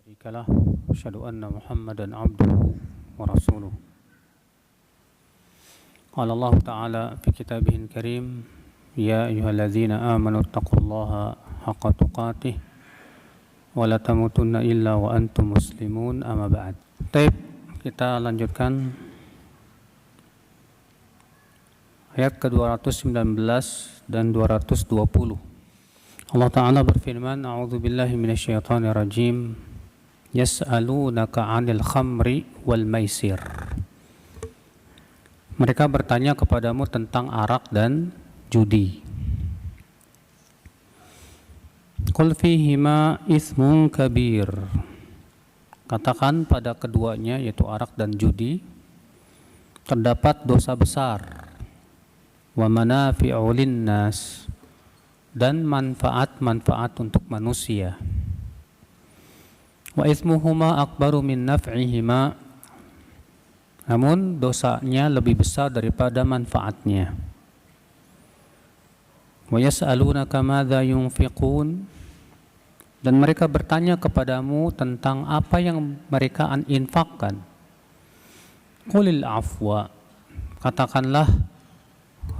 شريك له أشهد أن محمدا عبده ورسوله قال الله تعالى في كتابه الكريم يا أيها الذين آمنوا اتقوا الله حق تقاته ولا تموتن إلا وأنتم مسلمون أما بعد. Baik, kita lanjutkan ayat ke-219 dan 220. Allah Ta'ala berfirman, A'udzu billahi minasyaitonir rajim. Yas'alunaka 'anil khamri wal maisir. Mereka bertanya kepadamu tentang arak dan judi. Qul fihima itsmun kabir. Katakan pada keduanya, yaitu arak dan judi, terdapat dosa besar. Wa manafi'u linnas, dan manfaat-manfaat untuk manusia. Wa itsmuhuma akbaru min naf'ihima, namun dosanya lebih besar daripada manfaatnya. Wa yas'alunaka madza yunfiqun, dan mereka bertanya kepadamu tentang apa yang mereka infakkan. Qulil afwa, katakanlah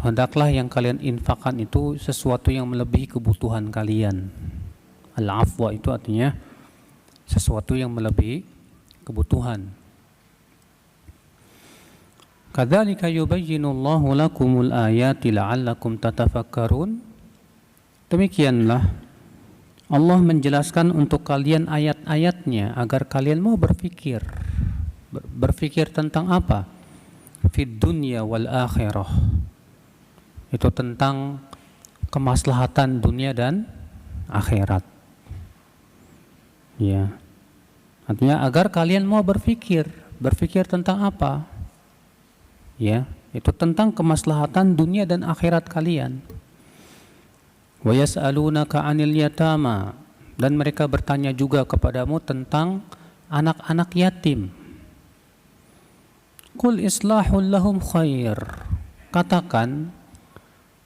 hendaklah yang kalian infakkan itu sesuatu yang melebihi kebutuhan kalian. Al-afwa itu artinya sesuatu yang melebihi kebutuhan. Kadzalika yubayyinullahu lakumul ayati la'allakum tatafakkarun. Demikianlah Allah menjelaskan untuk kalian ayat-ayatnya agar kalian mau berpikir. Berpikir tentang apa? Fid dunya wal akhirah. Itu tentang kemaslahatan dunia dan akhirat. Ya. Artinya agar kalian mau berpikir tentang apa? Ya, itu tentang kemaslahatan dunia dan akhirat kalian. Wa yas'alunaka 'anil yatama, dan mereka bertanya juga kepadamu tentang anak-anak yatim. Qul islahul lahum khair. Katakan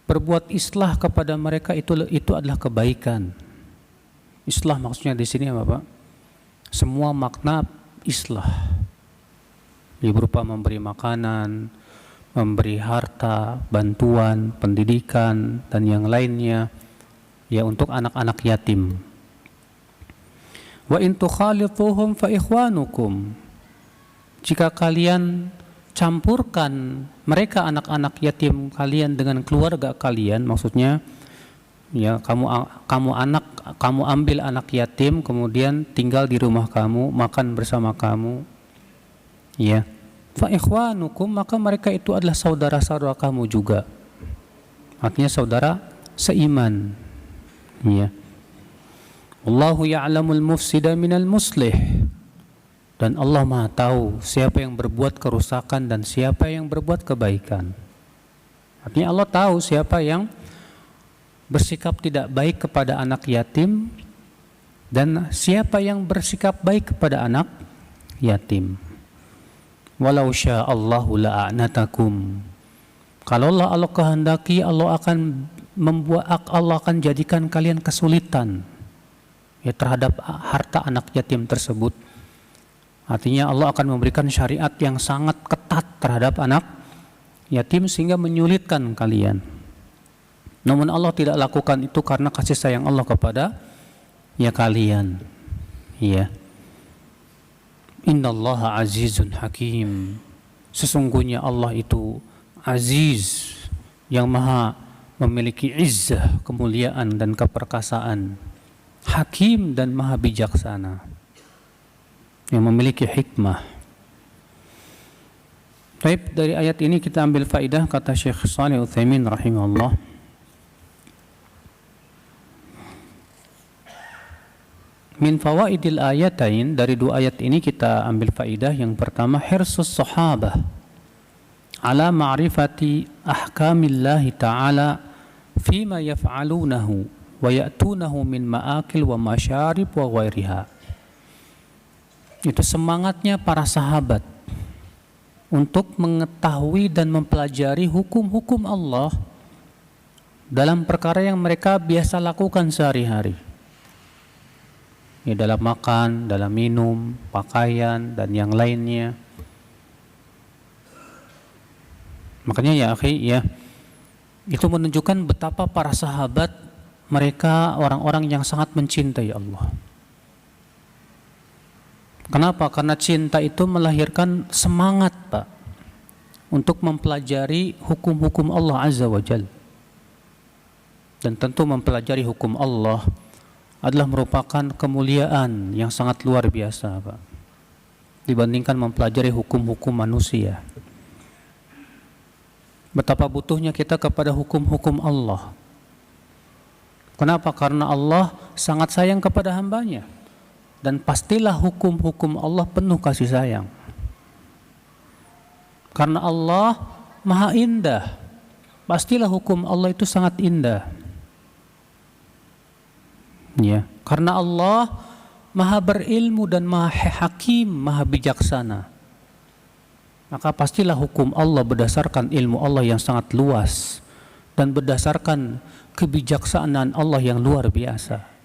berbuat islah kepada mereka itu adalah kebaikan. Islah maksudnya di sini apa, Pak? Semua makna islah. Berupa memberi makanan, memberi harta, bantuan, pendidikan, dan yang lainnya, ya, untuk anak-anak yatim. Wa in tukhalituhum fa ikhwanukum. Jika kalian campurkan mereka anak-anak yatim kalian dengan keluarga kalian, maksudnya ya kamu ambil anak yatim kemudian tinggal di rumah kamu, makan bersama kamu, ya, fa ikhwanukum, maka mereka itu adalah saudara-saudara kamu juga, artinya saudara seiman, ya. Wallahu ya'lamul mufsida minal muslih, dan Allah Maha tahu siapa yang berbuat kerusakan dan siapa yang berbuat kebaikan. Artinya Allah tahu siapa yang bersikap tidak baik kepada anak yatim dan siapa yang bersikap baik kepada anak yatim. Walau sya'allahu la'anatakum. Kalau Allah kehendaki, Allah akan jadikan kalian kesulitan, ya, terhadap harta anak yatim tersebut. Artinya Allah akan memberikan syariat yang sangat ketat terhadap anak yatim sehingga menyulitkan kalian. Namun Allah tidak lakukan itu karena kasih sayang Allah kepada kalian. Ya. Innallaha azizun hakim. Sesungguhnya Allah itu aziz, yang maha memiliki izzah, kemuliaan dan keperkasaan. Hakim, dan maha bijaksana, yang memiliki hikmah. Baik, dari ayat ini kita ambil faidah, kata Syekh Shalih Utsaimin rahimahullah. Min fawaidil ayatain, dari dua ayat ini kita ambil faidah. Yang pertama, hirsus sahabah ala ma'rifati ahkamillahi ta'ala fima yaf'alunahu wa ya'tunahu min ma'akil wa masyarib wa ghairiha. Itu semangatnya para sahabat untuk mengetahui dan mempelajari hukum-hukum Allah dalam perkara yang mereka biasa lakukan sehari-hari. ya, dalam makan, dalam minum, pakaian, dan yang lainnya. Makanya ya akhi, ya, itu menunjukkan betapa para sahabat mereka orang-orang yang sangat mencintai Allah. Kenapa? Karena cinta itu melahirkan semangat, Pak, untuk mempelajari hukum-hukum Allah Azza wa Jalla. Dan tentu mempelajari hukum Allah adalah merupakan kemuliaan yang sangat luar biasa, Pak, dibandingkan mempelajari hukum-hukum manusia. Betapa butuhnya kita kepada hukum-hukum Allah. Kenapa? Karena Allah sangat sayang kepada hambanya. Dan pastilah hukum-hukum Allah penuh kasih sayang. Karena Allah maha indah, pastilah hukum Allah itu sangat indah. Ya, karena Allah maha berilmu dan maha hakim, maha bijaksana, maka pastilah hukum Allah berdasarkan ilmu Allah yang sangat luas dan berdasarkan kebijaksanaan Allah yang luar biasa.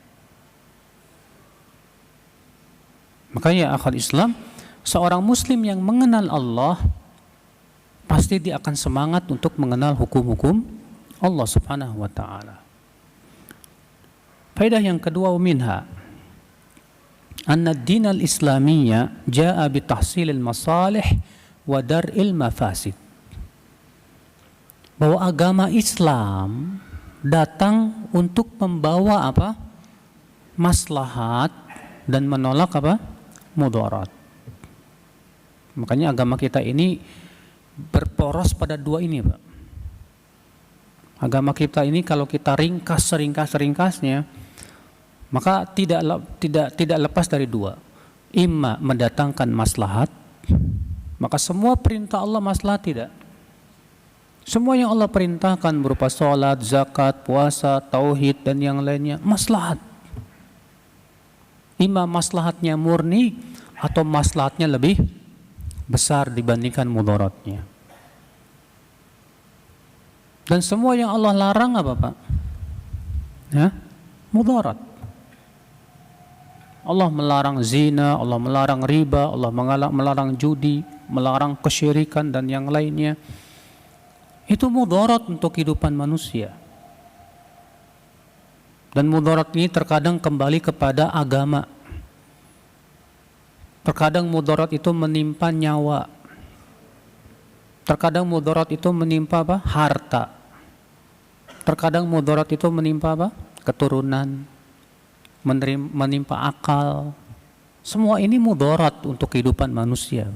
Makanya akhir Islam, seorang muslim yang mengenal Allah pasti dia akan semangat untuk mengenal hukum-hukum Allah Subhanahu wa taala. Faedah yang kedua, minha anna ad-din al-islamiyya jaa bi tahsil al-masalih wa dar'il mafasid. Bahwa agama Islam datang untuk membawa apa? Maslahat dan menolak apa? Mudarat. Makanya agama kita ini berporos pada dua ini, Pak. Agama kita ini kalau kita ringkas seringkas-ringkasnya, maka tidak lepas dari dua. Imma mendatangkan maslahat, maka semua perintah Allah maslahat tidak. Semua yang Allah perintahkan berupa sholat, zakat, puasa, tauhid dan yang lainnya maslahat. Imma maslahatnya murni atau maslahatnya lebih besar dibandingkan mudaratnya. Dan semua yang Allah larang apa, Pak? Ya, mudarat. Allah melarang zina, Allah melarang riba, Allah melarang judi, melarang kesyirikan dan yang lainnya. Itu mudarat untuk kehidupan manusia. Dan mudarat ini terkadang kembali kepada agama. Terkadang mudarat itu menimpa nyawa. Terkadang mudarat itu menimpa apa? Harta. Terkadang mudarat itu menimpa apa? Keturunan, menimpa akal. Semua ini mudarat untuk kehidupan manusia.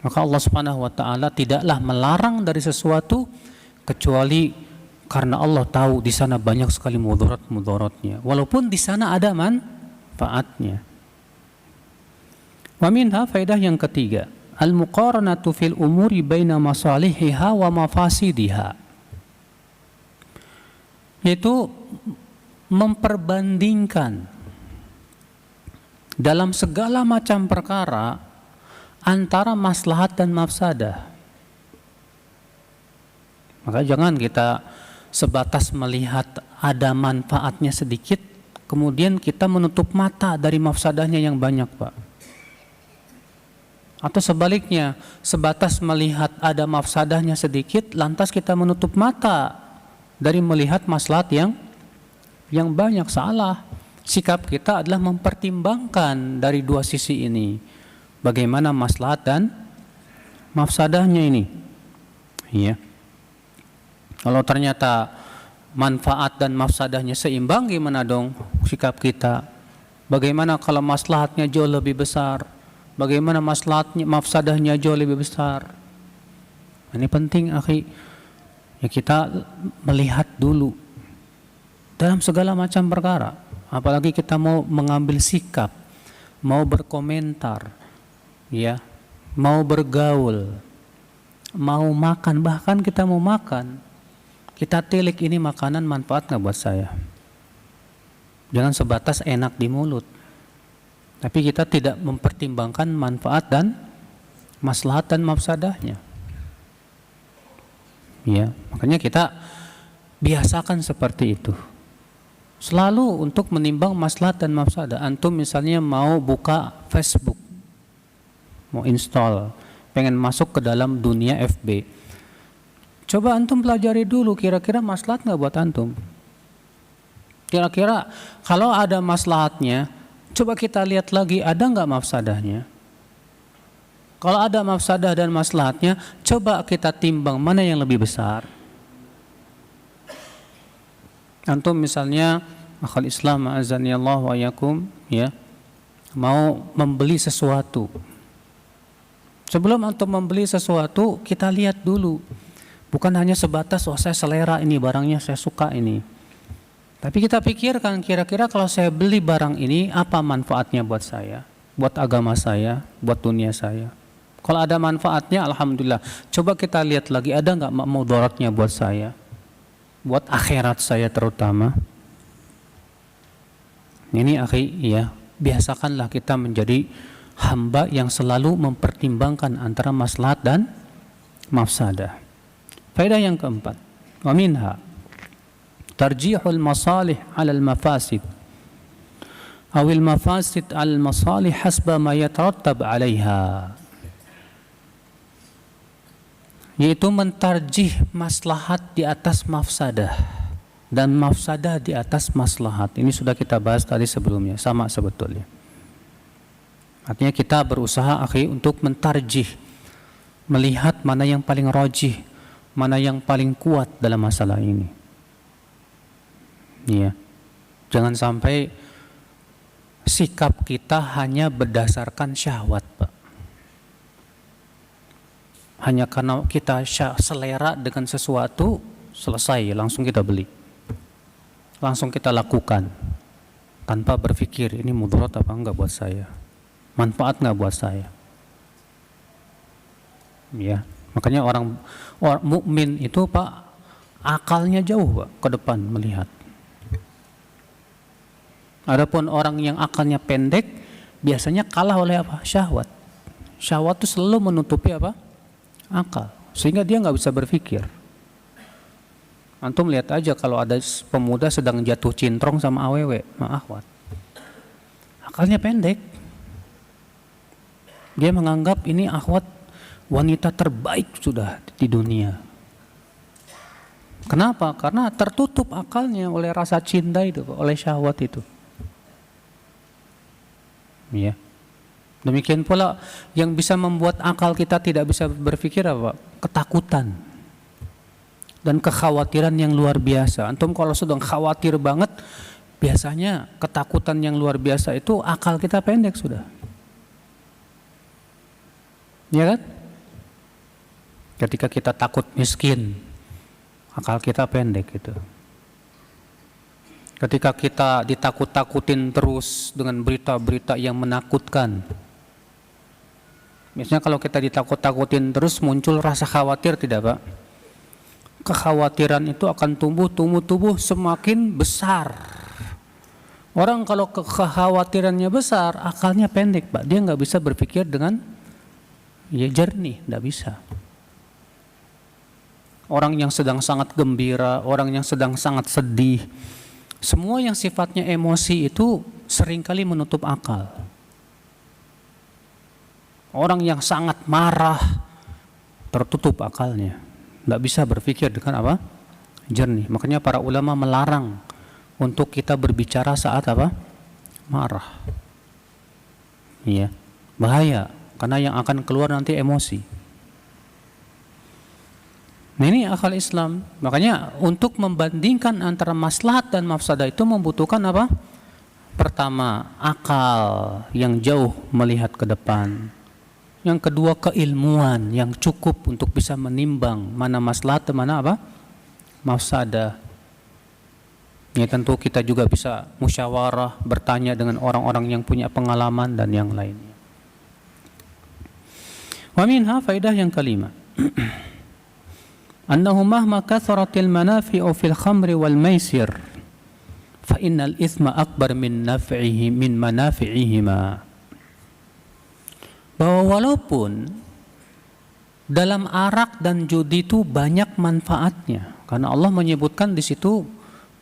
Maka Allah Subhanahu wa taala tidaklah melarang dari sesuatu kecuali karena Allah tahu di sana banyak sekali mudarat-mudaratnya. Walaupun di sana ada manfaatnya. Wa minha, faedah yang ketiga, al-muqaranatu fil umuri baina masalihiha wa mafasidiha. Yaitu memperbandingkan dalam segala macam perkara antara maslahat dan mafsadah. Maka jangan kita sebatas melihat ada manfaatnya sedikit, kemudian kita menutup mata dari mafsadahnya yang banyak, Pak. Atau sebaliknya, sebatas melihat ada mafsadahnya sedikit, lantas kita menutup mata dari melihat maslahat yang banyak. Salah. Sikap kita adalah mempertimbangkan dari dua sisi ini. Bagaimana maslahat dan mafsadahnya ini. Iya. Kalau ternyata manfaat dan mafsadahnya seimbang, gimana dong sikap kita? Bagaimana kalau maslahatnya jauh lebih besar? Bagaimana maslahatnya, mafsadahnya jauh lebih besar? Ini penting, akhi. Ya, kita melihat dulu dalam segala macam perkara. Apalagi kita mau mengambil sikap, mau berkomentar, ya, mau bergaul, mau makan, bahkan kita mau makan. Kita tilik, ini makanan manfaat nggak buat saya? Jangan sebatas enak di mulut, tapi kita tidak mempertimbangkan manfaat dan maslahat dan mafsadahnya. Ya, makanya kita biasakan seperti itu. Selalu untuk menimbang maslahat dan mafsadah. Antum misalnya mau buka Facebook, mau install, pengen masuk ke dalam dunia FB. Coba antum pelajari dulu kira-kira maslahat nggak buat antum. Kira-kira kalau ada maslahatnya, coba kita lihat lagi ada nggak mafsadahnya. Kalau ada mafsadah dan maslahatnya, coba kita timbang mana yang lebih besar. Antum misalnya akhal Islam azani Allah wa yakum, ya, mau membeli sesuatu. Sebelum antum membeli sesuatu, kita lihat dulu. Bukan hanya sebatas saya selera ini barangnya, saya suka ini. Tapi kita pikirkan kira-kira kalau saya beli barang ini apa manfaatnya buat saya, buat agama saya, buat dunia saya. Kalau ada manfaatnya alhamdulillah. Coba kita lihat lagi ada nggak mudaratnya buat saya, buat akhirat saya terutama. Ini akhi, ya, biasakanlah kita menjadi hamba yang selalu mempertimbangkan antara maslahat dan mafsadah. Faedah yang keempat, wa minha tarjihul masalih 'ala al-mafasid aw al-mafasid 'ala al-masalih hasba ma yatarattab 'alayha. Yaitu mentarjih maslahat di atas mafsadah dan mafsadah di atas maslahat. Ini sudah kita bahas tadi sebelumnya, sama sebetulnya. Artinya kita berusaha akhi untuk mentarjih, melihat mana yang paling rajih, mana yang paling kuat dalam masalah ini. Ya. Jangan sampai sikap kita hanya berdasarkan syahwat, Pak. Hanya karena kita selera dengan sesuatu, selesai, langsung kita beli. Langsung kita lakukan tanpa berpikir ini mudarat apa enggak buat saya, manfaat enggak buat saya. Ya, makanya orang mukmin itu Pak akalnya jauh Pak ke depan melihat. Adapun orang yang akalnya pendek biasanya kalah oleh apa? Syahwat. Syahwat itu selalu menutupi apa? Akal, sehingga dia nggak bisa berpikir. Antum lihat aja kalau ada pemuda sedang jatuh cintrong sama awewe, akhwat, akalnya pendek. Dia menganggap ini akhwat wanita terbaik sudah di dunia. Kenapa? Karena tertutup akalnya oleh rasa cinta itu, oleh syahwat itu. Ya. Demikian pula yang bisa membuat akal kita tidak bisa berpikir apa? Ketakutan dan kekhawatiran yang luar biasa. Antum kalau sedang khawatir banget, biasanya ketakutan yang luar biasa itu akal kita pendek sudah. Ya kan? Ketika kita takut miskin, akal kita pendek gitu. Ketika kita ditakut-takutin terus dengan berita-berita yang menakutkan, misalnya kalau kita ditakut-takutin terus muncul rasa khawatir tidak Pak? Kekhawatiran itu akan tumbuh semakin besar. Orang kalau kekhawatirannya besar, akalnya pendek Pak. Dia nggak bisa berpikir dengan jernih, nggak bisa. Orang yang sedang sangat gembira, orang yang sedang sangat sedih, semua yang sifatnya emosi itu seringkali menutup akal. Orang yang sangat marah tertutup akalnya, tidak bisa berpikir dengan apa? Jernih. Makanya para ulama melarang untuk kita berbicara saat apa? Marah. Iya, bahaya karena yang akan keluar nanti emosi. Nah, ini akal Islam. Makanya untuk membandingkan antara maslahat dan mafsadah itu membutuhkan apa? Pertama, akal yang jauh melihat ke depan. Yang kedua, keilmuan yang cukup untuk bisa menimbang mana maslahat dan mana apa? Mafsadah. Ya tentu kita juga bisa musyawarah, bertanya dengan orang-orang yang punya pengalaman dan yang lainnya. Wa minha faidah yang kelima. Annahu mahma kathratil manafi'u fil khamri wal maisir fa innal ithma akbar min naf'ihi min manafi'ihima. Bahwa walaupun dalam arak dan judi itu banyak manfaatnya, karena Allah menyebutkan di situ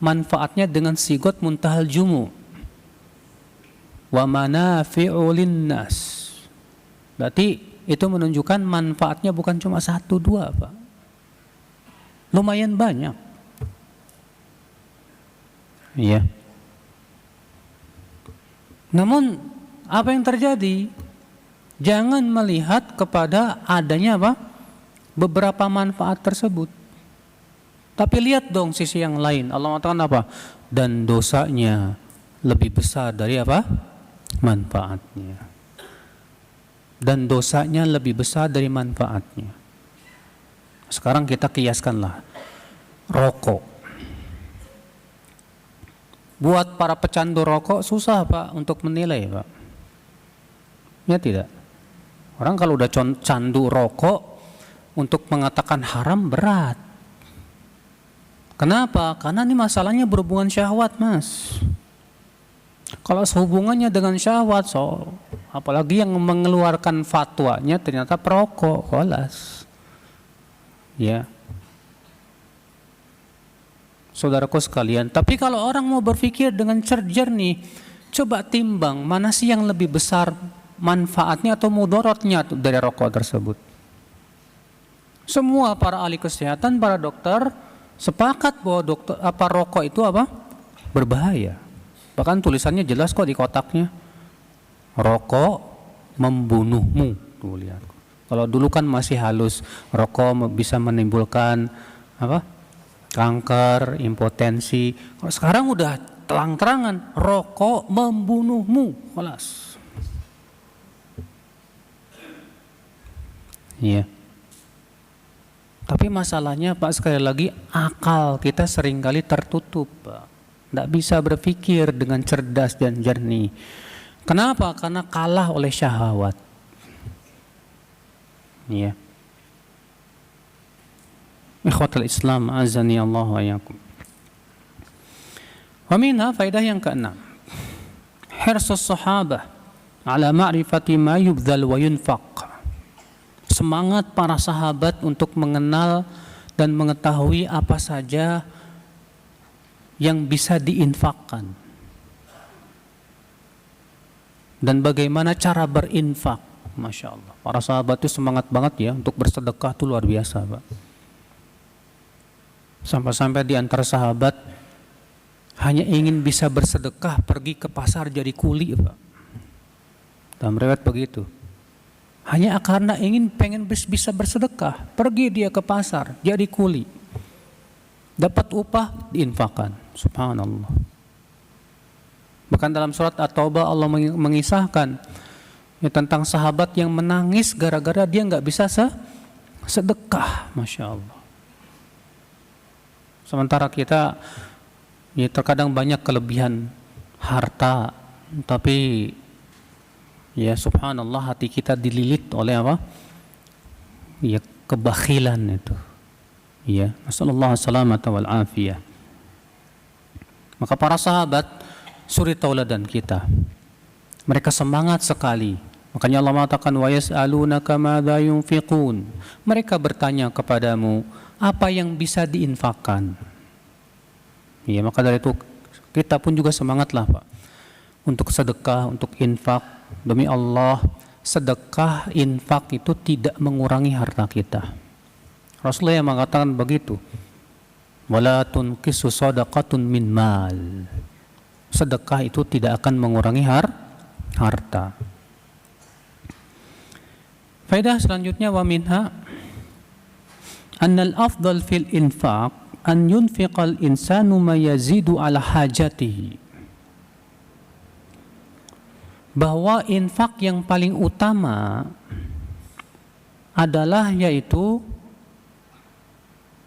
manfaatnya dengan sigot muntahal jumu. Wa manafi'u linnas. Berarti itu menunjukkan manfaatnya bukan cuma 1, 2, Pak. Lumayan banyak. Iya. Namun apa yang terjadi? Jangan melihat kepada adanya apa? Beberapa manfaat tersebut. Tapi lihat dong sisi yang lain. Allah mengatakan apa? Dan dosanya lebih besar dari apa? Manfaatnya. Dan dosanya lebih besar dari manfaatnya. Sekarang kita kiaskanlah rokok. Buat para pecandu rokok susah, Pak, untuk menilai, Pak. Ya tidak. Orang kalau udah candu rokok, untuk mengatakan haram berat. Kenapa? Karena ini masalahnya berhubungan syahwat, Mas. Kalau sehubungannya dengan syahwat, apalagi yang mengeluarkan fatwanya ternyata perokok, kolas. Ya. Saudaraku sekalian, tapi kalau orang mau berpikir dengan jernih, coba timbang mana sih yang lebih besar manfaatnya atau mudaratnya dari rokok tersebut. Semua para ahli kesehatan, para dokter sepakat bahwa rokok itu apa? Berbahaya. Bahkan tulisannya jelas kok di kotaknya. Rokok membunuhmu. Tuh lihat. Kalau dulu kan masih halus, rokok bisa menimbulkan apa? Kanker, impotensi. Kalau sekarang udah terang-terangan, rokok membunuhmu. Kelas. Iya. Tapi masalahnya, Pak, sekali lagi akal kita seringkali tertutup, Pak. Tidak bisa berpikir dengan cerdas dan jernih. Kenapa? Karena kalah oleh syahwat. Iya. Ikhwatul Islam, azani Allah wa iyyakum. Wa minha faidah yang keenam. Hirsus sahabah ala ma'rifati ma yubdzal wa yunfaq. Semangat para sahabat untuk mengenal dan mengetahui apa saja yang bisa diinfakkan dan bagaimana cara berinfak. Masya Allah, para sahabat itu semangat banget ya untuk bersedekah, itu luar biasa, Pak. Sampai-sampai di antara sahabat hanya ingin bisa bersedekah, pergi ke pasar jadi kuli, Pak. Dalam riwayat begitu. Hanya karena pengen bisa bersedekah, pergi dia ke pasar jadi kuli. Dapat upah, diinfakkan. Subhanallah. Bahkan dalam surat At-Taubah Allah mengisahkan tentang sahabat yang menangis gara-gara dia nggak bisa sedekah. Masya Allah. Sementara kita terkadang banyak kelebihan harta, tapi ya subhanallah hati kita dililit oleh apa? Ya kebakhilan itu. Ya, nasallallahu salamata wal afiyah. Maka para sahabat suri tauladan kita. Mereka semangat sekali. Makanya Allah mengatakan wa yas'alunaka madza yunfiqun. Mereka bertanya kepadamu apa yang bisa diinfakkan. Ya, maka dari itu kita pun juga semangatlah, Pak, untuk sedekah, untuk infak. Demi Allah, sedekah, infak itu tidak mengurangi harta kita. Rasulullah yang mengatakan begitu. Wala tunqisu shadaqatun min mal. Sedekah itu tidak akan mengurangi harta. Faedah selanjutnya wa minha annal afdal fil infaq an yunfiqal insanu ma yazidu ala hajatihi. Bahwa infak yang paling utama adalah yaitu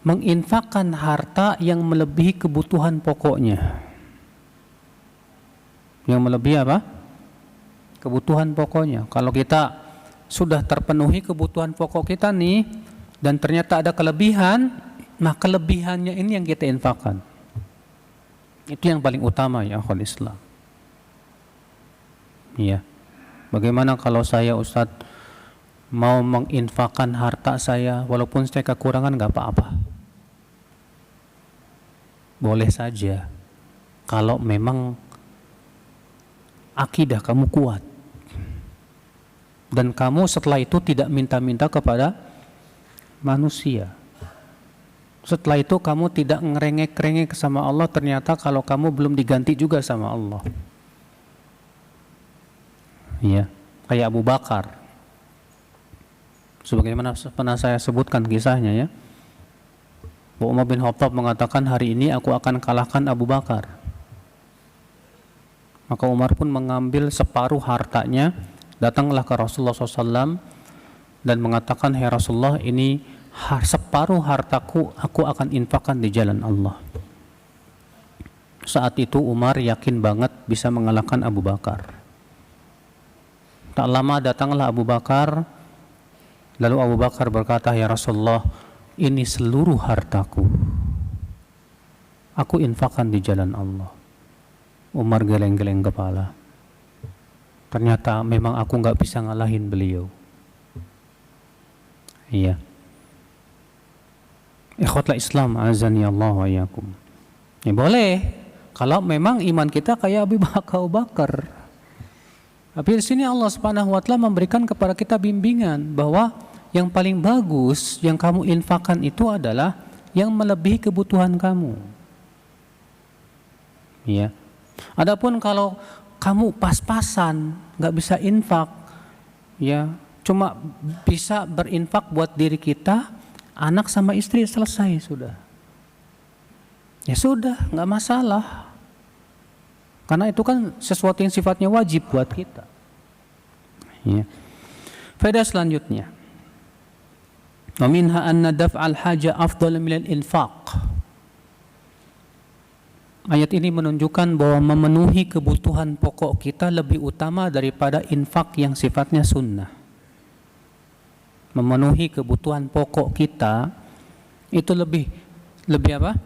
menginfakkan harta yang melebihi kebutuhan pokoknya. Yang melebihi apa? Kebutuhan pokoknya. Kalau kita sudah terpenuhi kebutuhan pokok kita nih, dan ternyata ada kelebihan, nah kelebihannya ini yang kita infakkan. Itu yang paling utama ya akhwal Islam. Iya. Bagaimana kalau saya Ustadz mau menginfakkan harta saya walaupun saya kekurangan, nggak apa-apa. boleh saja kalau memang akidah kamu kuat dan kamu setelah itu tidak minta-minta kepada manusia. Setelah itu kamu tidak ngerengek-rengek sama Allah, ternyata kalau kamu belum diganti juga sama Allah. Ya, kayak Abu Bakar. Sebagaimana pernah saya sebutkan kisahnya ya. Umar bin Khattab mengatakan, hari ini aku akan kalahkan Abu Bakar. Maka Umar pun mengambil separuh hartanya, datanglah ke Rasulullah SAW dan mengatakan, "Hai Rasulullah, ini separuh hartaku aku akan infakkan di jalan Allah." Saat itu Umar yakin banget bisa mengalahkan Abu Bakar. Tak lama datanglah Abu Bakar, lalu Abu Bakar berkata, "Ya Rasulullah, ini seluruh hartaku, aku infakkan di jalan Allah." Umar geleng-geleng kepala. Ternyata memang aku gak bisa ngalahin beliau. Iya. Ikhwatul Islam, azani Allah wa iyyakum. Ya boleh, kalau memang iman kita kayak Abu Bakar. Tapi di sini Allah Subhanahu wa taala memberikan kepada kita bimbingan bahwa yang paling bagus yang kamu infakkan itu adalah yang melebihi kebutuhan kamu. Ya. Adapun kalau kamu pas-pasan, nggak bisa infak, ya cuma bisa berinfak buat diri kita, anak sama istri, selesai sudah. Ya sudah, nggak masalah. Karena itu kan sesuatu yang sifatnya wajib buat kita. Ya. Faedah selanjutnya. Wa minha anna daf'al haja afdal min al-infaq. Ayat ini menunjukkan bahwa memenuhi kebutuhan pokok kita lebih utama daripada infak yang sifatnya sunnah. Memenuhi kebutuhan pokok kita itu lebih apa?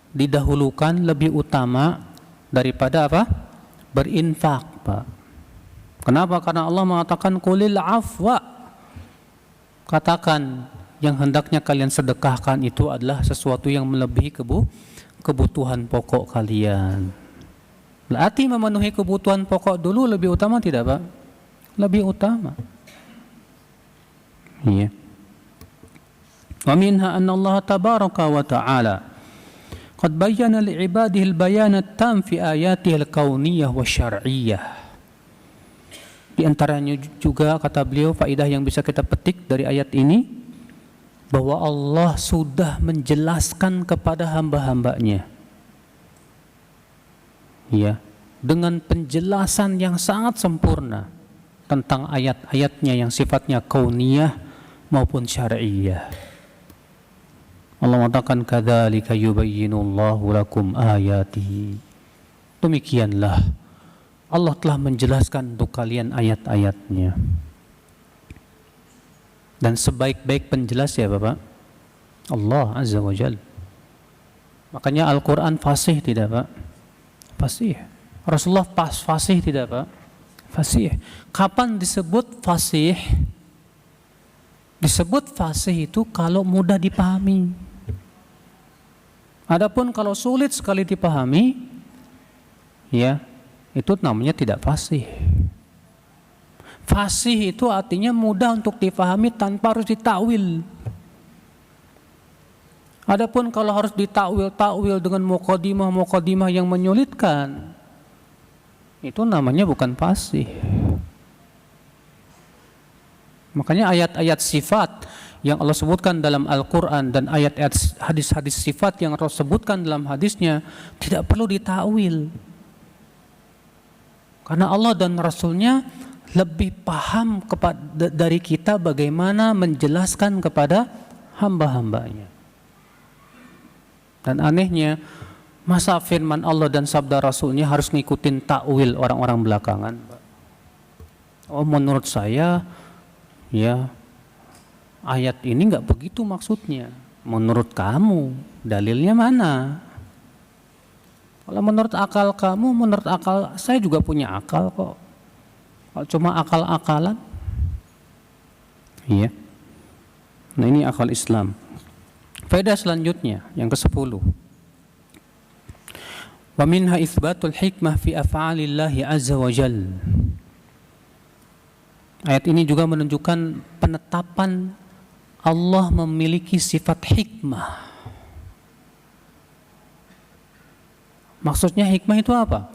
Didahulukan, lebih utama daripada apa? Berinfak, Pak. Kenapa? Karena Allah mengatakan qulil afwa. Katakan yang hendaknya kalian sedekahkan itu adalah sesuatu yang melebihi kebutuhan pokok kalian. Berarti memenuhi kebutuhan pokok dulu lebih utama tidak, Pak? Lebih utama. Iya. Wa minha anna Allah tabaraka wa ta'ala qad bayyana li'ibadihi al-bayan at-tam fi ayatihi al-kauniyah wa syar'iyyah. Di antaranya juga kata beliau faedah yang bisa kita petik dari ayat ini bahwa Allah sudah menjelaskan kepada hamba-hambanya, ya, dengan penjelasan yang sangat sempurna tentang ayat-ayatnya yang sifatnya kauniyah maupun syar'iyyah. Allah mengatakan kadzalika yubayyinullahu lakum ayatihi. Demikianlah Allah telah menjelaskan untuk kalian ayat-ayatnya. Dan sebaik-baik penjelas ya Bapak, Allah Azza wa Jalla. Makanya Al-Quran fasih tidak Pak? Fasih. Rasulullah fasih tidak Pak? Fasih. Kapan disebut fasih? Disebut fasih itu kalau mudah dipahami. Adapun kalau sulit sekali dipahami, ya itu namanya tidak fasih. Fasih itu artinya mudah untuk dipahami tanpa harus ditakwil. Adapun kalau harus ditakwil dengan mukadimah yang menyulitkan, itu namanya bukan fasih. Makanya ayat-ayat sifat yang Allah sebutkan dalam Al-Quran dan ayat-ayat hadis-hadis sifat yang Allah sebutkan dalam hadisnya tidak perlu ditakwil. Karena Allah dan Rasulnya lebih paham dari kita bagaimana menjelaskan kepada hamba-hambanya. Dan anehnya, masa firman Allah dan sabda Rasulnya harus ngikutin takwil orang-orang belakangan? Oh, menurut saya, ya ayat ini nggak begitu maksudnya. Menurut kamu, dalilnya mana? Kalau menurut akal kamu, menurut akal saya juga punya akal kok. Kalau cuma akal-akalan, iya. Nah ini akal Islam. Faedah selanjutnya yang ke-10. Wa minha itsbatul hikmah fi af'alillahi azza wa jal. Ayat ini juga menunjukkan penetapan Allah memiliki sifat hikmah. Maksudnya hikmah itu apa?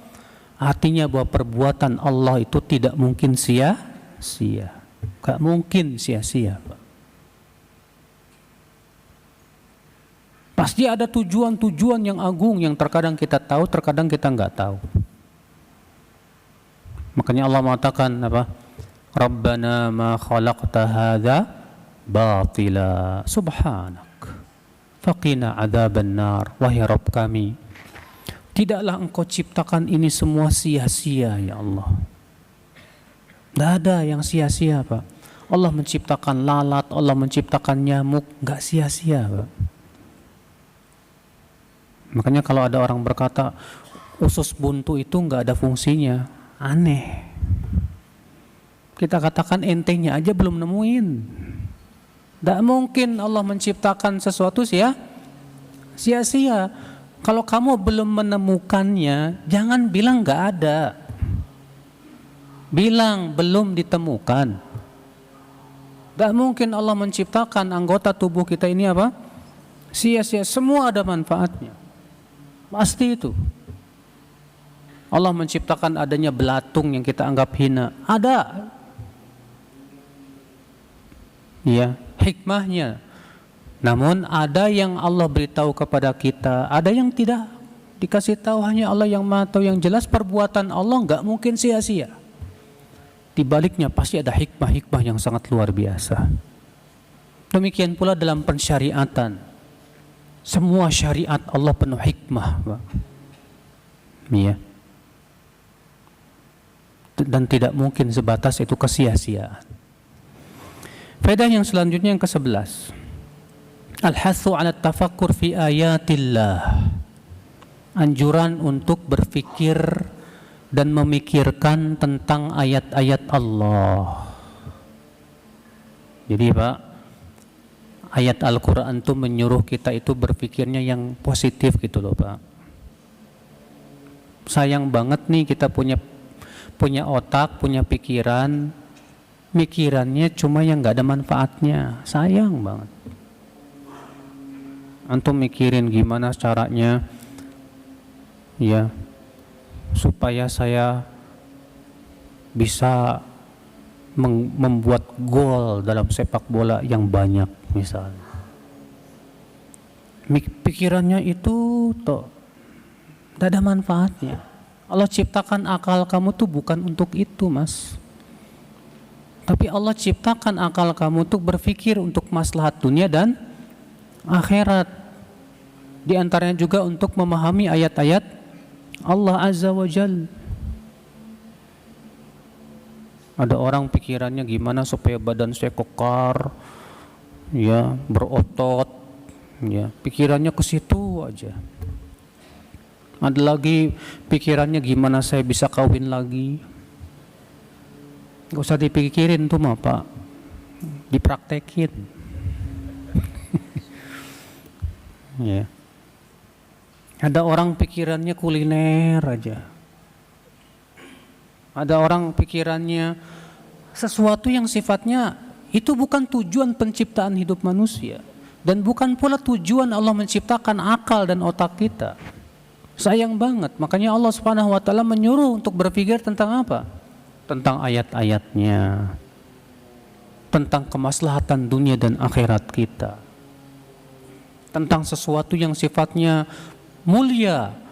Artinya bahwa perbuatan Allah itu tidak mungkin sia-sia. Gak mungkin sia-sia, Pak. Pasti ada tujuan-tujuan yang agung yang terkadang kita tahu, terkadang kita nggak tahu. Makanya Allah mengatakan apa? Rabbana ma khalaqta hadza batila subhanak faqina adzaban nar. Wahai Rabb kami, tidaklah engkau ciptakan ini semua sia-sia ya Allah. Tidak ada yang sia-sia, Pak. Allah menciptakan lalat, Allah menciptakan nyamuk, nggak sia-sia, Pak. Makanya kalau ada orang berkata usus buntu itu nggak ada fungsinya, aneh. Kita katakan entenya aja belum nemuin. Tidak mungkin Allah menciptakan sesuatu sia-sia. Kalau kamu belum menemukannya, jangan bilang nggak ada. Bilang belum ditemukan. Tidak mungkin Allah menciptakan anggota tubuh kita ini apa? Sia-sia, semua ada manfaatnya. Pasti itu. Allah menciptakan adanya belatung yang kita anggap hina. Ada. Ya, hikmahnya. Namun ada yang Allah beritahu kepada kita, ada yang tidak dikasih tahu, hanya Allah yang Maha Tahu. Yang jelas perbuatan Allah nggak mungkin sia-sia. Di baliknya pasti ada hikmah-hikmah yang sangat luar biasa. Demikian pula dalam pensyariatan. Semua syariat Allah penuh hikmah, Pak. Ya. Dan tidak mungkin sebatas itu kesia-siaan. Faedah yang selanjutnya yang ke-11. Al-hathu 'ala tafakkur fi ayatillah. Anjuran untuk berfikir dan memikirkan tentang ayat-ayat Allah. Jadi, Pak, ayat Al-Quran itu menyuruh kita itu berpikirnya yang positif gitu loh, Pak. Sayang banget nih kita punya otak, punya pikiran, mikirannya cuma yang gak ada manfaatnya. Sayang banget. Antum mikirin gimana caranya ya supaya saya bisa membuat gol dalam sepak bola yang banyak misalnya. Pikirannya itu toh tidak ada manfaatnya. Allah ciptakan akal kamu tuh bukan untuk itu, Mas. Tapi Allah ciptakan akal kamu untuk berpikir untuk maslahat dunia dan akhirat. Di antaranya juga untuk memahami ayat-ayat Allah Azza wa Jalla. Ada orang pikirannya gimana supaya badan saya kekar, ya, berotot, ya, pikirannya ke situ aja. Ada lagi pikirannya gimana saya bisa kawin lagi. Gak usah dipikirin tuh mah, Pak, dipraktekin. Ya. Ada orang pikirannya kuliner aja. Ada orang pikirannya sesuatu yang sifatnya itu bukan tujuan penciptaan hidup manusia, dan bukan pula tujuan Allah menciptakan akal dan otak kita. Sayang banget. Makanya Allah Subhanahu wa taala menyuruh untuk berpikir tentang apa? Tentang ayat-ayatnya, tentang kemaslahatan dunia dan akhirat kita, tentang sesuatu yang sifatnya mulia.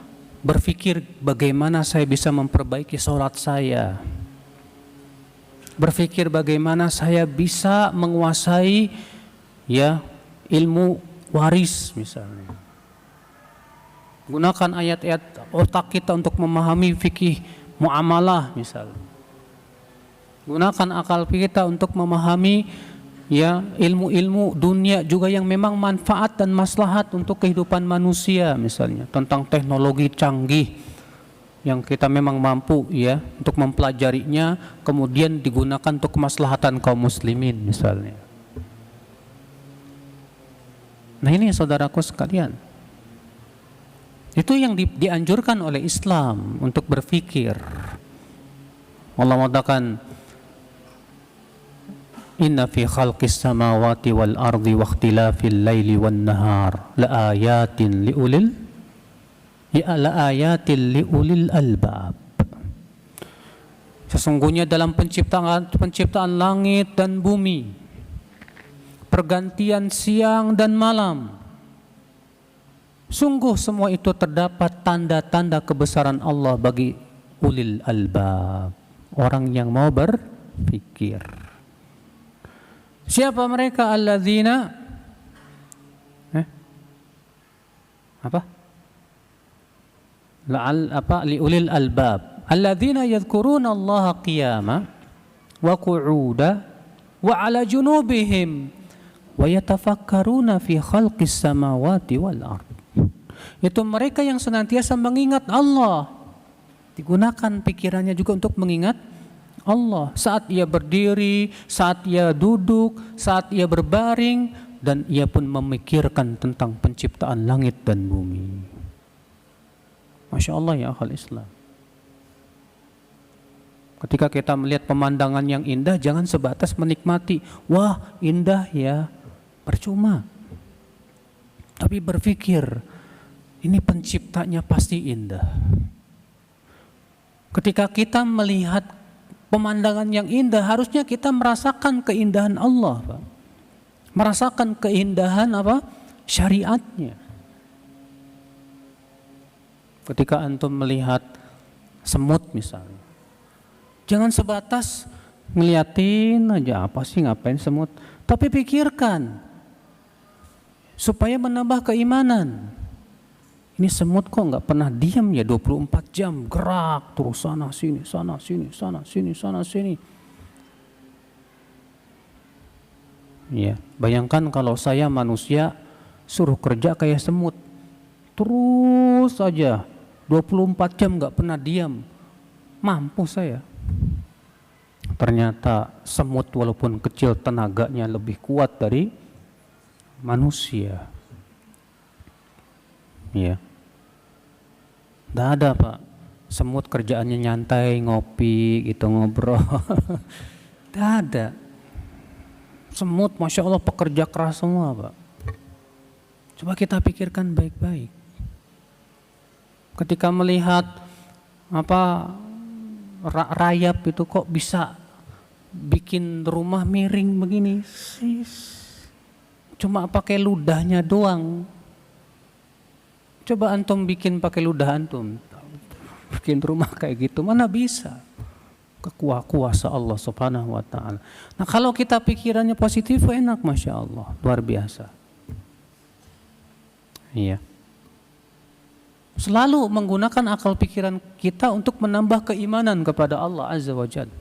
Berpikir bagaimana saya bisa memperbaiki sholat saya, berpikir bagaimana saya bisa menguasai ya ilmu waris misalnya. Gunakan ayat-ayat otak kita untuk memahami fikih muamalah misalnya. Gunakan akal kita untuk memahami ya ilmu-ilmu dunia juga yang memang manfaat dan maslahat untuk kehidupan manusia, misalnya tentang teknologi canggih yang kita memang mampu ya untuk mempelajarinya, kemudian digunakan untuk kemaslahatan kaum muslimin misalnya. Nah ini saudaraku sekalian, Itu yang dianjurkan oleh Islam untuk berfikir. Allah mengatakan, Inna fi khalqis samawati wal ardi wa ikhtilafil laili wan nahar la ayatin liulil albab. Sesungguhnya dalam penciptaan langit dan bumi, pergantian siang dan malam, sungguh semua itu terdapat tanda-tanda kebesaran Allah bagi ulil albab, orang yang mau berpikir. Siapa mereka? Alladzina liulil albab alladzina yadhkuruna Allah qiyama wa qu'uda wa ala junubihim wa yatafakkaruna fi khalqis samawati wal ard. Itu mereka yang senantiasa mengingat Allah. Digunakan pikirannya juga untuk mengingat Allah saat ia berdiri, saat ia duduk, saat ia berbaring, dan ia pun memikirkan tentang penciptaan langit dan bumi. Masya Allah ya akhal Islam. Ketika kita melihat pemandangan yang indah, jangan sebatas menikmati. Wah, indah ya, percuma. Tapi berpikir, ini penciptanya pasti indah. Ketika kita melihat pemandangan yang indah, harusnya kita merasakan keindahan Allah, Pak. Merasakan keindahan syariatnya. Ketika antum melihat semut misalnya, jangan sebatas ngeliatin aja, apa sih ngapain semut, tapi pikirkan supaya menambah keimanan. Ini semut kok nggak pernah diam ya, 24 jam gerak terus sana sini, sana sini, sana sini, sana sini. Ya, bayangkan kalau saya manusia suruh kerja kayak semut, terus saja 24 jam nggak pernah diam, mampu saya? Ternyata semut walaupun kecil tenaganya lebih kuat dari manusia. Ya, tidak ada Pak, semut kerjaannya nyantai, ngopi, gitu ngobrol. Tidak ada. Semut Masya Allah pekerja keras semua Pak. Coba kita pikirkan baik-baik. Ketika melihat rayap itu kok bisa bikin rumah miring begini, cuma pakai ludahnya doang. Coba antum bikin pakai ludah antum, bikin rumah kayak gitu, mana bisa? Kuasa Allah Subhanahu wa ta'ala. Nah, kalau kita pikirannya positif, enak, Masya Allah, luar biasa. Iya. Selalu menggunakan akal pikiran kita untuk menambah keimanan kepada Allah Azza wa Jalla.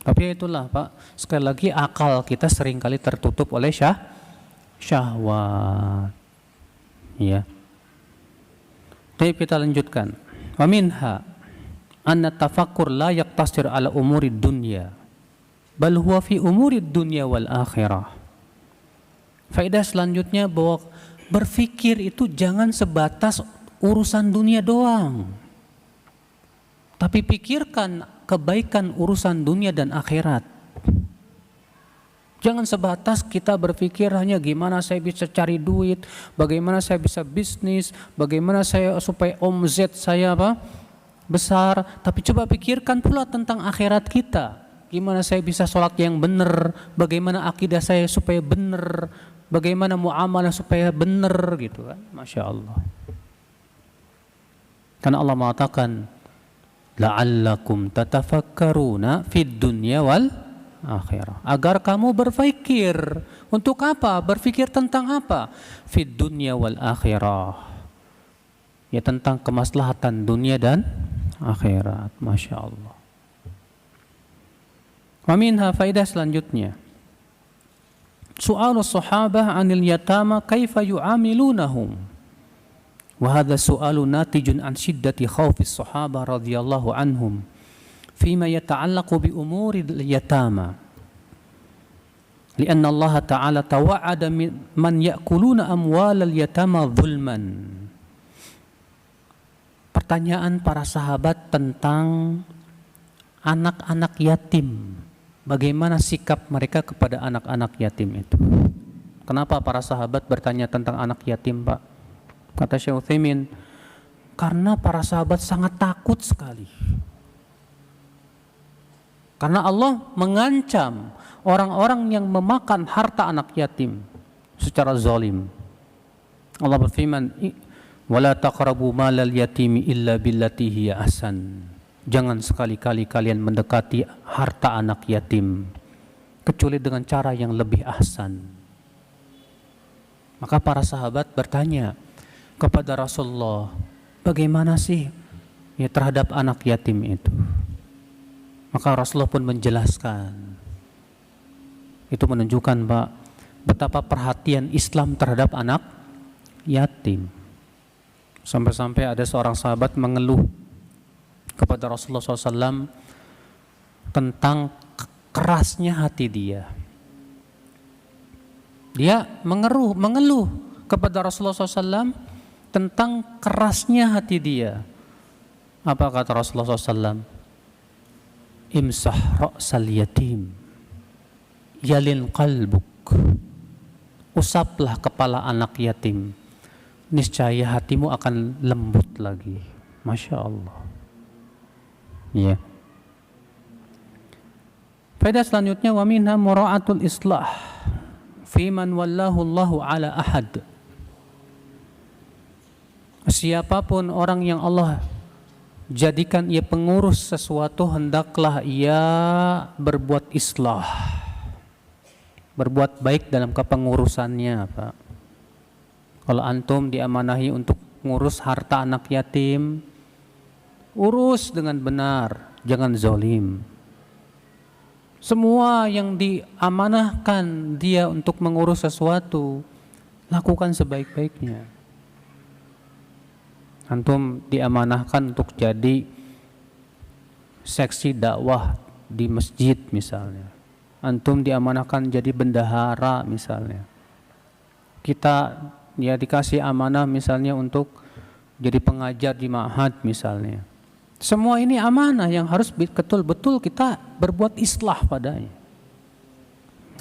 Tapi itulah Pak, sekali lagi akal kita seringkali tertutup oleh syahwat. Ya. Tapi kita lanjutkan. Wa minha anna tafakkur la yaqtasir ala umurid dunya bal huwa fi umurid dunya wal akhirah. Faedah selanjutnya bahwa berfikir itu jangan sebatas urusan dunia doang. Tapi pikirkan kebaikan urusan dunia dan akhirat. Jangan sebatas kita berpikir hanya gimana saya bisa cari duit, bagaimana saya bisa bisnis, bagaimana saya supaya omzet saya besar. Tapi coba pikirkan pula tentang akhirat kita. Gimana saya bisa sholat yang benar, bagaimana akidah saya supaya benar, bagaimana muamalah supaya benar gitu kan. Masya Allah. Karena Allah mengatakan, la'allakum tatafakkaruna fid dunya wal akhirah. Agar kamu berpikir. Untuk apa? Berpikir tentang apa? Fid dunya wal akhirah. Ya, tentang kemaslahatan dunia dan akhirat. Masya Allah. Wa minha faidah selanjutnya. Su'alus sahabah 'anil yatama kaifa yu'amilunahum. Wa hadha su'alu natijun an shiddati khawfis sahabah radhiyallahu anhum fima yata'allaqu bi umuril yatama. Lianna Allah Ta'ala tawa'ada man ya'kuluna amwalal yatama zulman. Pertanyaan para sahabat tentang anak-anak yatim. Bagaimana sikap mereka kepada anak-anak yatim itu? Kenapa para sahabat bertanya tentang anak yatim, Pak? Kata Syekh Utsaimin, karena para sahabat sangat takut sekali. Karena Allah mengancam orang-orang yang memakan harta anak yatim secara zalim. Allah berfirman, "Wala taqrabu malal yatimi illa billati hiya ahsan." Jangan sekali-kali kalian mendekati harta anak yatim kecuali dengan cara yang lebih ahsan. Maka para sahabat bertanya kepada Rasulullah, bagaimana sih ya terhadap anak yatim itu? Maka Rasulullah pun menjelaskan. Itu menunjukkan, Pak, betapa perhatian Islam terhadap anak yatim. Sampai-sampai ada seorang sahabat mengeluh kepada Rasulullah SAW tentang kerasnya hati dia. Dia mengeluh kepada Rasulullah SAW tentang kerasnya hati dia. Apa kata Rasulullah SAW? Imsah ra'sal yatim yalin qalbuk. Usaplah kepala anak yatim, niscaya hatimu akan lembut lagi. Masya Allah. Ya. Faedah selanjutnya, wa minha mura'atul islah fi man wallahu Allahu ala ahad. Siapapun orang yang Allah jadikan ia pengurus sesuatu, hendaklah ia berbuat islah, berbuat baik dalam kepengurusannya, Pak. Kalau antum diamanahi untuk ngurus harta anak yatim, urus dengan benar, jangan zalim. Semua yang diamanahkan dia untuk mengurus sesuatu, lakukan sebaik-baiknya. Antum diamanahkan untuk jadi seksi dakwah di masjid misalnya. Antum diamanahkan jadi bendahara misalnya. Kita ya dikasih amanah misalnya untuk jadi pengajar di ma'had misalnya. Semua ini amanah yang harus betul-betul kita berbuat islah padanya.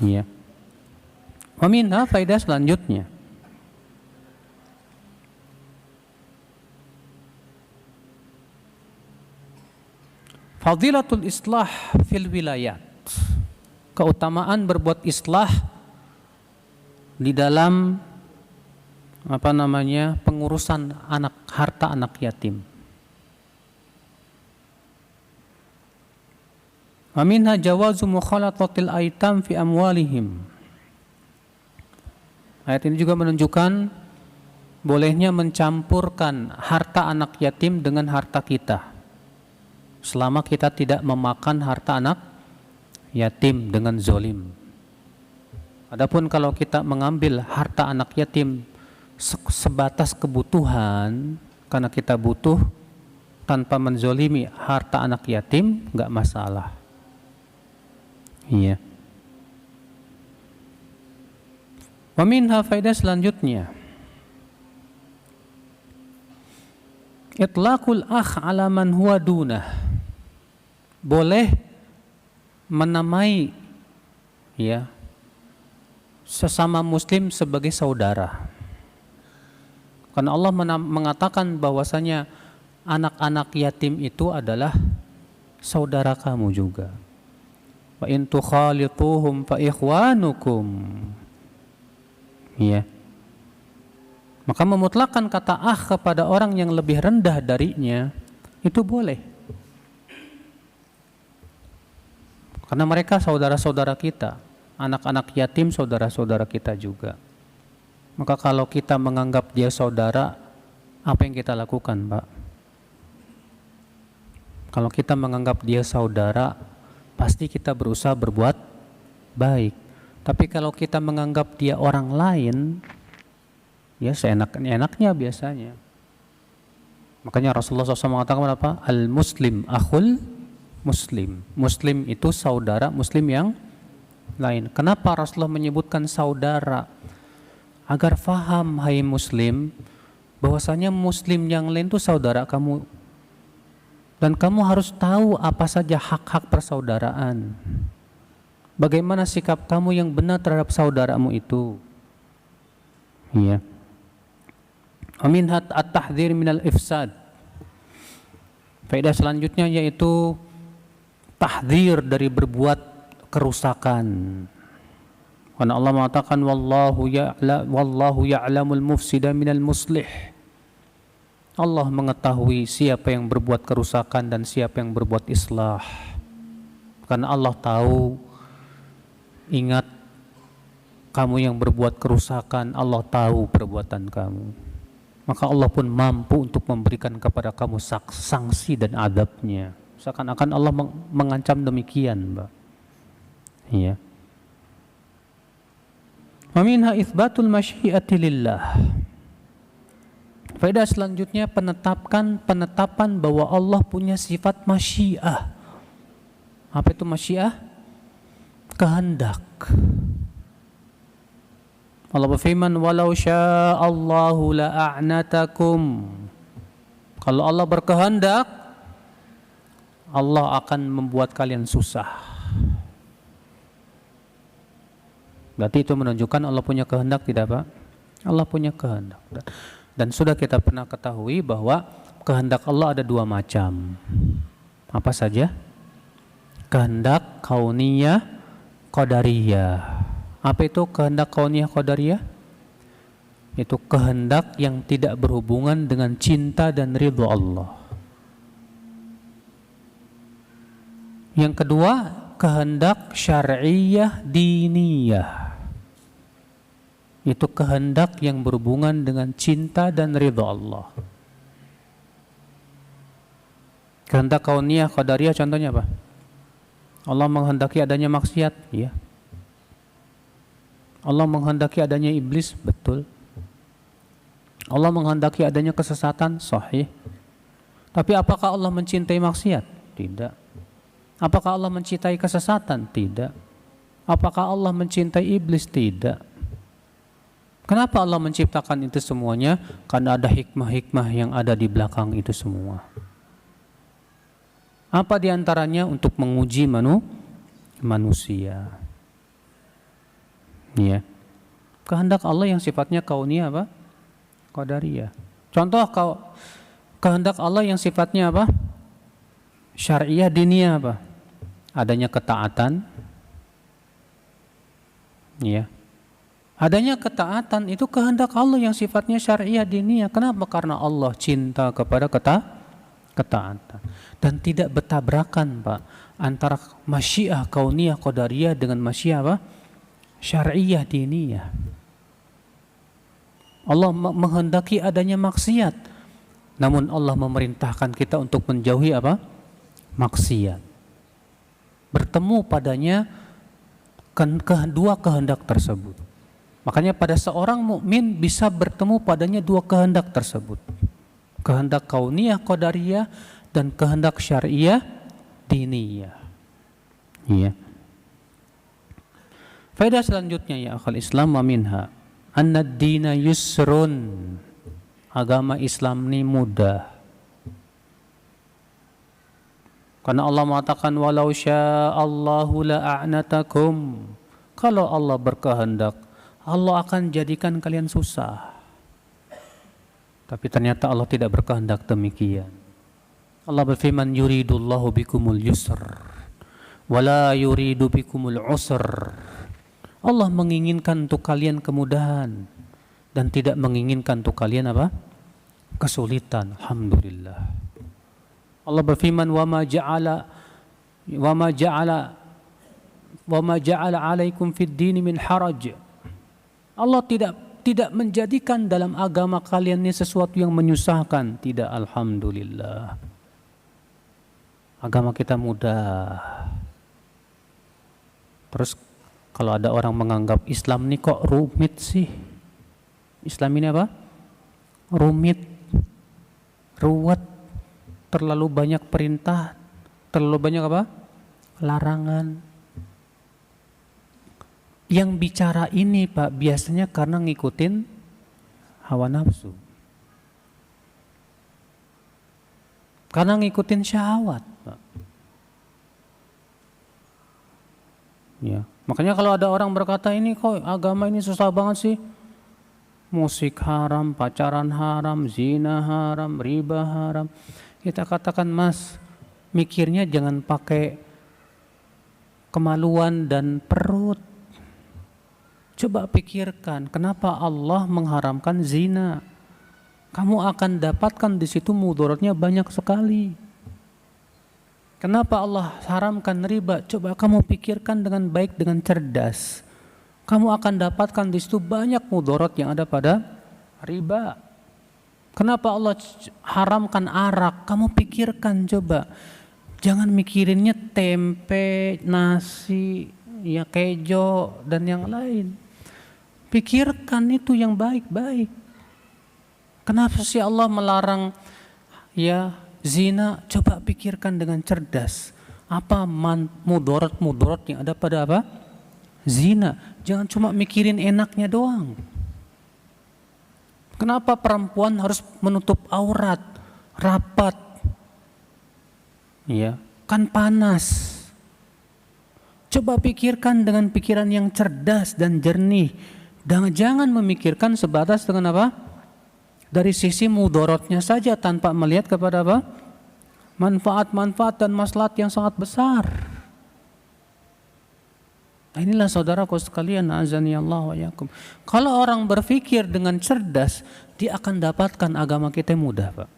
Iya. Wa minha faedah selanjutnya. Fadilatul islah fil wilayat. Keutamaan berbuat islah di dalam pengurusan harta anak yatim. Wa minha jawazu mukhalatatil aitam fi amwalihim. Ayat ini juga menunjukkan bolehnya mencampurkan harta anak yatim dengan harta kita, selama kita tidak memakan harta anak yatim dengan zolim. Adapun kalau kita mengambil harta anak yatim sebatas kebutuhan, karena kita butuh tanpa menzolimi harta anak yatim, nggak masalah. Iya. Wa minha faedah selanjutnya, itlaqul akh ala man huwa dunah. Boleh menamai ya sesama muslim sebagai saudara. Karena Allah mengatakan bahwasanya anak-anak yatim itu adalah saudara kamu juga. Wa in tukhalituhum fa ikhwanukum. Ya. Maka memutlakkan kata akh kepada orang yang lebih rendah darinya itu boleh. Karena mereka saudara-saudara kita, anak-anak yatim saudara-saudara kita juga. Maka kalau kita menganggap dia saudara, apa yang kita lakukan, Pak? Kalau kita menganggap dia saudara, pasti kita berusaha berbuat baik. Tapi kalau kita menganggap dia orang lain, ya seenak-enaknya biasanya. Makanya Rasulullah SAW mengatakan apa? Al-muslim akhul muslim. Muslim itu saudara muslim yang lain. Kenapa Rasulullah menyebutkan saudara? Agar faham hai muslim, bahwasanya muslim yang lain itu saudara kamu. Dan kamu harus tahu apa saja hak-hak persaudaraan. Bagaimana sikap kamu yang benar terhadap saudaramu itu. Iya. Aminhat at-tahdhir minal ifsad. Faedah selanjutnya yaitu tahdzir dari berbuat kerusakan. Karena Allah mengatakan wallahu ya'lamul mufsida minal muslih. Allah mengetahui siapa yang berbuat kerusakan dan siapa yang berbuat islah. Karena Allah tahu, ingat, kamu yang berbuat kerusakan, Allah tahu perbuatan kamu. Maka Allah pun mampu untuk memberikan kepada kamu sanksi dan adabnya. Seakan-akan Allah mengancam demikian, Mbak. Iya. Wa minha itsbatul masyiati lillah. Faedah selanjutnya penetapan bahwa Allah punya sifat masyiah. Apa itu masyiah? Kehendak. Allah berfirman, walau sya'allahu la'a'natakum. Kalau Allah berkehendak, Allah akan membuat kalian susah. Berarti itu menunjukkan Allah punya kehendak, tidak Pak? Allah punya kehendak. Dan sudah kita pernah ketahui bahwa kehendak Allah ada dua macam. Apa saja? Kehendak kauniyah, qadariyah. Apa itu kehendak kauniyah, qadariyah? Itu kehendak yang tidak berhubungan dengan cinta dan ridha Allah. Yang kedua, kehendak syar'iyah diniyah. Itu kehendak yang berhubungan dengan cinta dan ridha Allah. Kehendak kauniyah, qadariyah contohnya apa? Allah menghendaki adanya maksiat, ya. Allah menghendaki adanya iblis, betul. Allah menghendaki adanya kesesatan, sahih. Tapi apakah Allah mencintai maksiat? Tidak. Apakah Allah mencintai kesesatan? Tidak. Apakah Allah mencintai iblis? Tidak. Kenapa Allah menciptakan itu semuanya? Karena ada hikmah-hikmah yang ada di belakang itu semua. Apa diantaranya? Untuk menguji manusia. Ya. Kehendak Allah yang sifatnya kauniyah apa? Qadariyah. Contoh kehendak Allah yang sifatnya apa? Syariah diniyah apa? Adanya ketaatan. Ya. Adanya ketaatan itu kehendak Allah yang sifatnya syariah diniyah. Kenapa? Karena Allah cinta kepada ketaatan. Dan tidak bertabrakan, Pak, antara masyiah kauniyah qadariyah dengan masyiah apa? Syariah diniyah. Allah menghendaki adanya maksiat, namun Allah memerintahkan kita untuk menjauhi apa? Maksiat. Bertemu padanya kedua kehendak tersebut. Makanya pada seorang mukmin bisa bertemu padanya dua kehendak tersebut. Kehendak kauniyah qadariyah dan kehendak syariah diniyah. Iya. Faedah selanjutnya ya akhal Islam wa minha anna ad-dina yusrun. Agama Islam ini mudah. Karena Allah mengatakan walau sya'allahu la'a'natakum. Kalau Allah berkehendak, Allah akan jadikan kalian susah. Tapi ternyata Allah tidak berkehendak demikian. Allah berfirman yuridullahu bikumul yusr wala yuridu bikumul usr. Allah menginginkan untuk kalian kemudahan dan tidak menginginkan untuk kalian apa? Kesulitan. Alhamdulillah. Allah berfirman wa ma ja'ala alaikum fid dini min haraj. Allah tidak menjadikan dalam agama kalian ini sesuatu yang menyusahkan. Tidak, alhamdulillah. Agama kita mudah. Terus kalau ada orang menganggap Islam ini kok rumit sih? Islam ini apa? Rumit, ruwet, terlalu banyak perintah, terlalu banyak apa? Larangan. Yang bicara ini Pak biasanya karena ngikutin hawa nafsu. Karena ngikutin syahwat Pak. Ya. Makanya kalau ada orang berkata ini kok agama ini susah banget sih. Musik haram, pacaran haram, zina haram, riba haram. Kita katakan Mas, mikirnya jangan pakai kemaluan dan perut. Coba pikirkan, kenapa Allah mengharamkan zina? Kamu akan dapatkan di situ mudaratnya banyak sekali. Kenapa Allah haramkan riba? Coba kamu pikirkan dengan baik, dengan cerdas. Kamu akan dapatkan di situ banyak mudarat yang ada pada riba. Kenapa Allah haramkan arak? Kamu pikirkan coba. Jangan mikirinnya tempe, nasi, ya kejo dan yang lain. Pikirkan itu yang baik-baik. Kenapa sih Allah melarang ya zina? Coba pikirkan dengan cerdas. Apa mudarat yang ada pada apa? Zina. Jangan cuma mikirin enaknya doang. Kenapa perempuan harus menutup aurat rapat? Ya, kan panas. Coba pikirkan dengan pikiran yang cerdas dan jernih. Dan jangan memikirkan sebatas dengan apa? Dari sisi mudaratnya saja tanpa melihat kepada apa? Manfaat-manfaat dan maslahat yang sangat besar. Nah, inilah saudaraku sekalian, azani Allah wa yakum. Kalau orang berpikir dengan cerdas, dia akan dapatkan agama kita mudah, Pak.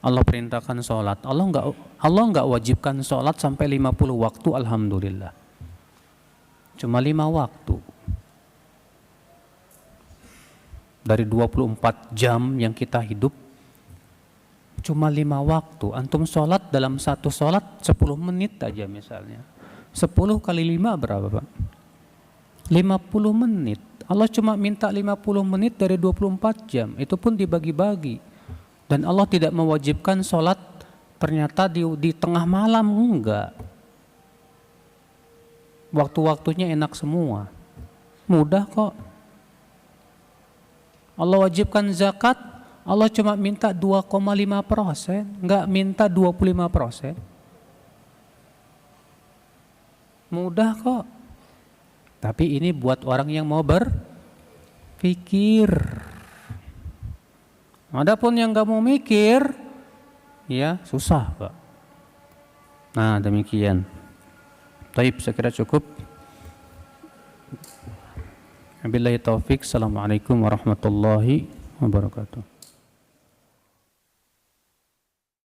Allah perintahkan sholat. Allah enggak wajibkan sholat sampai 50 waktu, alhamdulillah. Cuma 5 waktu. Dari 24 jam yang kita hidup, cuma 5 waktu. Antum sholat dalam satu sholat 10 menit aja misalnya. 10 kali 5 berapa Pak? 50 menit. Allah cuma minta 50 menit dari 24 jam. Itu pun dibagi-bagi. Dan Allah tidak mewajibkan sholat ternyata di tengah malam, enggak. Waktu-waktunya enak semua. Mudah kok. Allah wajibkan zakat, Allah cuma minta 2,5%, enggak minta 25%. Mudah kok. Tapi ini buat orang yang mau berpikir. Adapun yang enggak mau mikir, ya susah, Pak. Nah, demikian. Baik, saya kira cukup. Wabillahi taufik. Assalamualaikum warahmatullahi wabarakatuh.